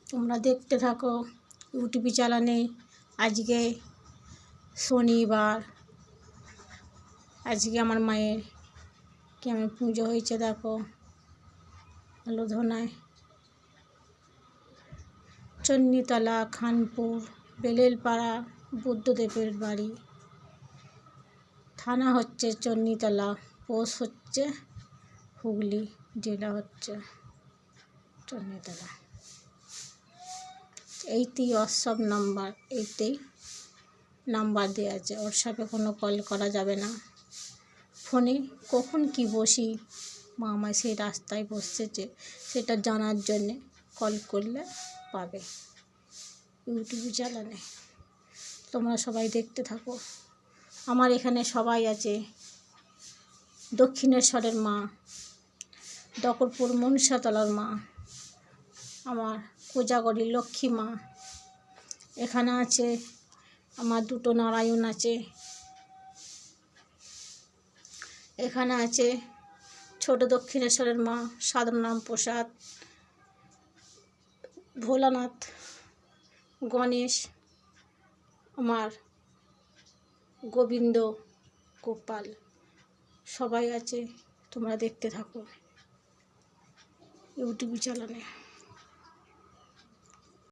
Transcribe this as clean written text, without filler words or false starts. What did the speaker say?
তোমরা দেখতে থাকো ইউটিউব চ্যানেলে। আজকে শনিবার, আজকে আমার মায়ের কেমন পুজো হয়েছে দেখো। আলোধনায় চন্নিতলা, খানপুর, বেলেলপাড়া বুদ্ধদেবের বাড়ি। থানা হচ্ছে চন্নিতলা, পোস্ট হচ্ছে হুগলি, জেলা হচ্ছে চন্নিতলা। এইতেই হোয়াটসঅ্যাপ নাম্বার, এইতেই নাম্বার দেওয়া আছে। হোয়াটসঅ্যাপে কোনো কল করা যাবে না। ফোনে কখন কি বসি, মা আমায় সেই রাস্তায় বসেছে সেটা জানার জন্যে কল করলে পাবে ইউটিউব চ্যানেলে। তোমরা সবাই দেখতে থাকো। আমার এখানে সবাই আছে। দক্ষিণেশ্বরের মা, দকরপুর মনসাতলার মা, আমার কোজাগরীর লক্ষ্মী মা। এখানে আছে আমার দুটো নারায়ণ আছে। এখানে আছে ছোট দক্ষিণেশ্বরের মা, সাধনারাম প্রসাদ, ভোলানাথ, গণেশ, আমার গোবিন্দ, গোপাল, সবাই আছে। তোমরা দেখতে থাকো ইউটিউব চ্যানেলে।